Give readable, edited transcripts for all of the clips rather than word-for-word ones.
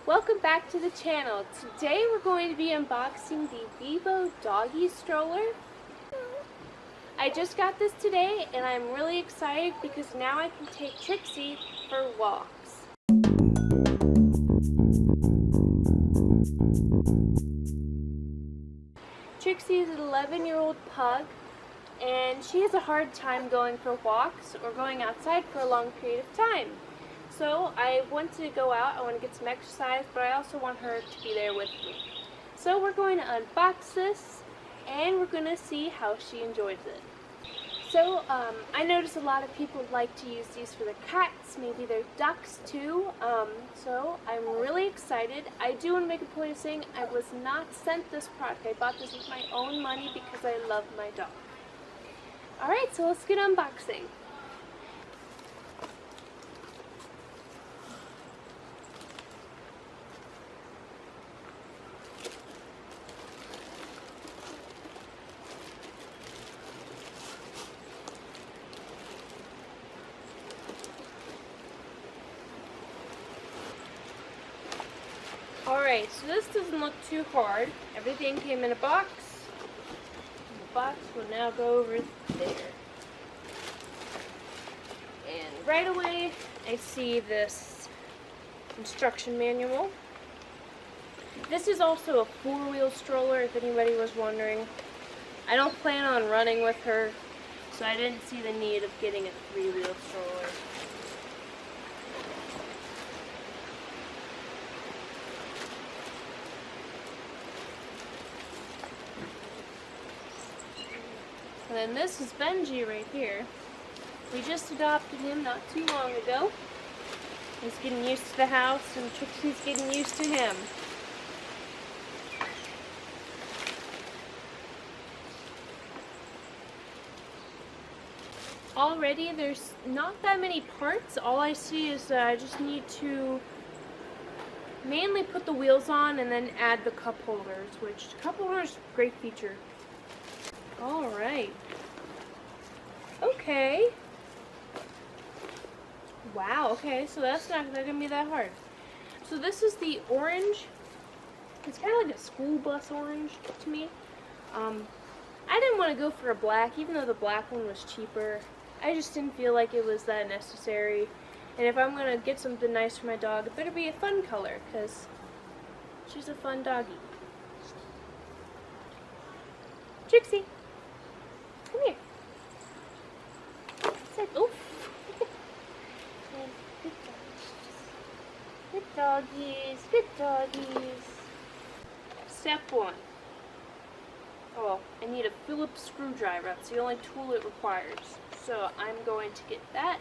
Welcome back to the channel. Today we're going to be unboxing the Vivo doggy stroller. I just got this today and I'm really excited because now I can take Trixie for walks. Trixie is an 11-year-old pug and she has a hard time going for walks or going outside for a long period of time. So I want to go out, I want to get some exercise, but I also want her to be there with me. So we're going to unbox this and we're going to see how she enjoys it. So I notice a lot of people like to use these for their cats, maybe their ducks too. So I'm really excited. I do want to make a point of saying I was not sent this product. I bought this with my own money because I love my dog. Alright, so let's get unboxing. Alright, so this doesn't look too hard. Everything came in a box. The box will now go over there. And right away, I see this instruction manual. This is also a four-wheel stroller, if anybody was wondering. I don't plan on running with her, so I didn't see the need of getting a three-wheel stroller. And then this is Benji right here. We just adopted him not too long ago. He's getting used to the house and Trixie's getting used to him. Already there's not that many parts. All I see is that I just need to mainly put the wheels on and then add the cup holders, which cup holders, great feature. Alright. Okay. Wow, okay, so that's not gonna be that hard. So this is the orange. It's kind of like a school bus orange to me. I didn't want to go for a black, even though the black one was cheaper. I just didn't feel like it was that necessary. And if I'm gonna get something nice for my dog, it better be a fun color, because she's a fun doggy. Trixie! Come here. Sit. Oof. Good doggies. Good doggies. Step 1. Oh, I need a Phillips screwdriver. That's the only tool it requires. So I'm going to get that.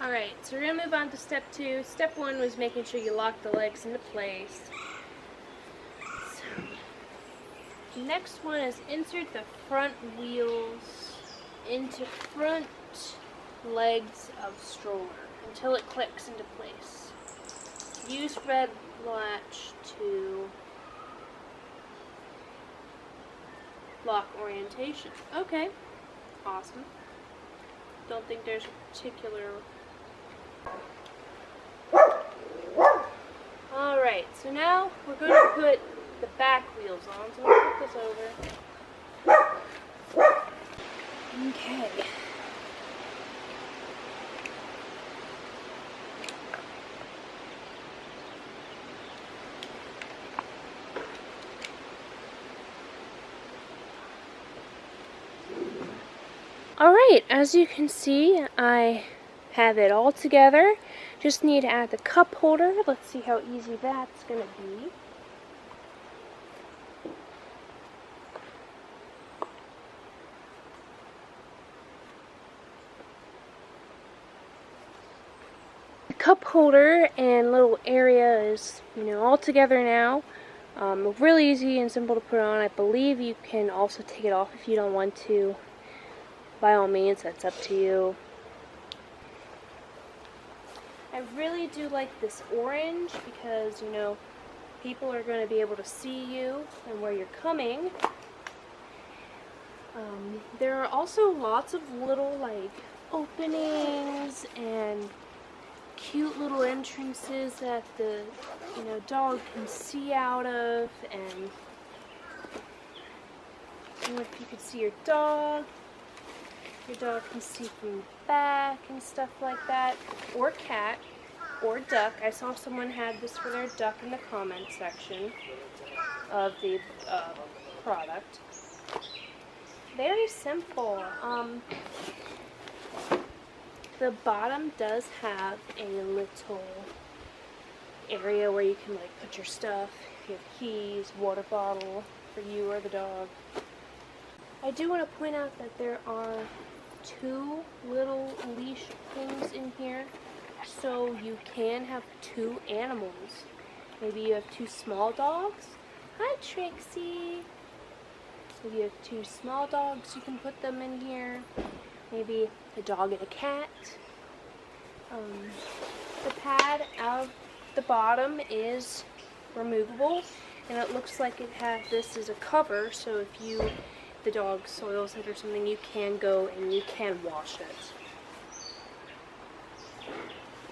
Alright, so we're going to move on to step 2. Step 1 was making sure you lock the legs into place. The next one is insert the front wheels into front legs of stroller until it clicks into place. Use red latch to lock orientation. Okay, awesome. Don't think there's a particular... Alright, so now we're going to put the back wheels on, so we'll put this over. Okay. Alright, as you can see, I have it all together. Just need to add the cup holder. Let's see how easy that's going to be. Cup holder and little area is, all together now. Really easy and simple to put on. I believe you can also take it off if you don't want to. By all means, that's up to you. I really do like this orange because, people are going to be able to see you and where you're coming. There are also lots of little, openings and cute little entrances that the dog can see out of, and if you could see your dog can see from the back and stuff like that, or cat, or duck. I saw someone had this for their duck in the comment section of the product. Very simple. The bottom does have a little area where you can like put your stuff. You have keys, water bottle for you or the dog. I do want to point out that there are 2 little leash things in here, so you can have 2 animals. Maybe you have 2 small dogs. Hi, Trixie. Maybe you have 2 small dogs, you can put them in here. Maybe a dog and a cat. The pad out of the bottom is removable, and it looks like it has this as a cover, so if the dog soils it or something, you can go and you can wash it.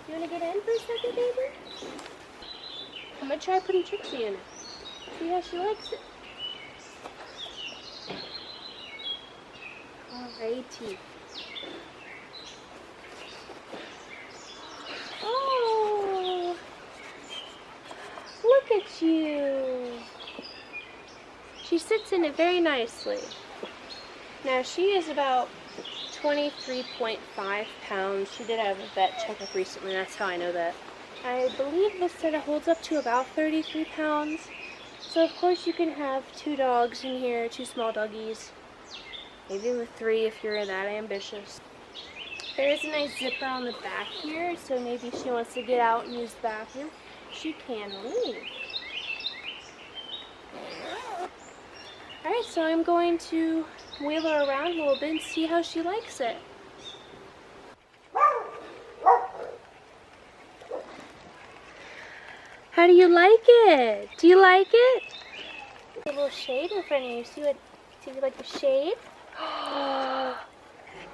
You want to get in for a second, baby? I'm going to try putting Trixie in it. See how she likes it. Alrighty. Oh, look at you. She sits in it very nicely. Now she is about 23.5 pounds. She did have a vet checkup recently, that's how I know that. I believe this set holds up to about 33 pounds. So of course you can have 2 dogs in here, 2 small doggies. Maybe with 3 if you're that ambitious. There is a nice zipper on the back here, so maybe if she wants to get out and use the bathroom, she can leave. Alright, so I'm going to wheel her around a little bit and see how she likes it. How do you like it? Do you like it? A little shade in front of you. See if you like the shade?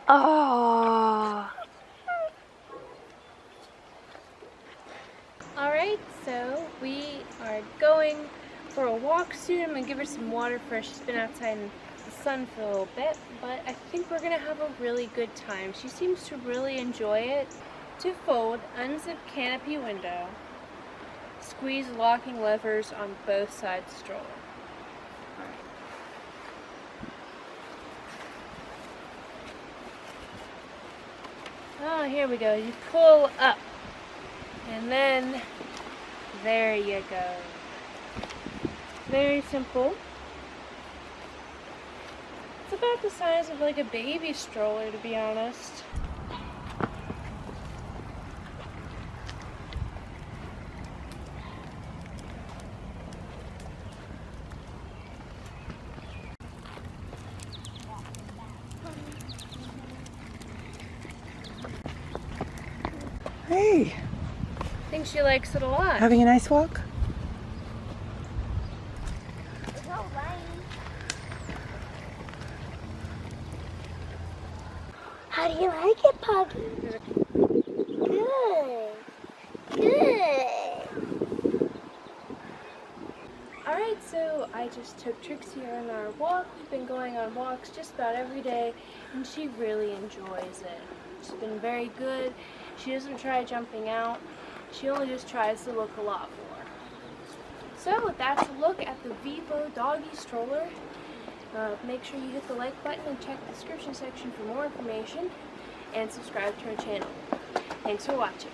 Oh. Alright, so we are going for a walk soon. I'm going to give her some water first. She's been outside in the sun for a little bit, but I think we're going to have a really good time. She seems to really enjoy it. To fold, unzip canopy window. Squeeze locking levers on both sides stroller. Oh, here we go. You pull up. And then, there you go. Very simple. It's about the size of like a baby stroller, to be honest. Hey! I think she likes it a lot. Having a nice walk? It's all right. How do you like it, Puggy? Good. Good. Alright, so I just took Trixie on our walk. We've been going on walks just about every day, and she really enjoys it. She's been very good. She doesn't try jumping out. She only just tries to look a lot more. So that's a look at the Vivo doggy stroller. Make sure you hit the like button and check the description section for more information, and subscribe to our channel. Thanks for watching.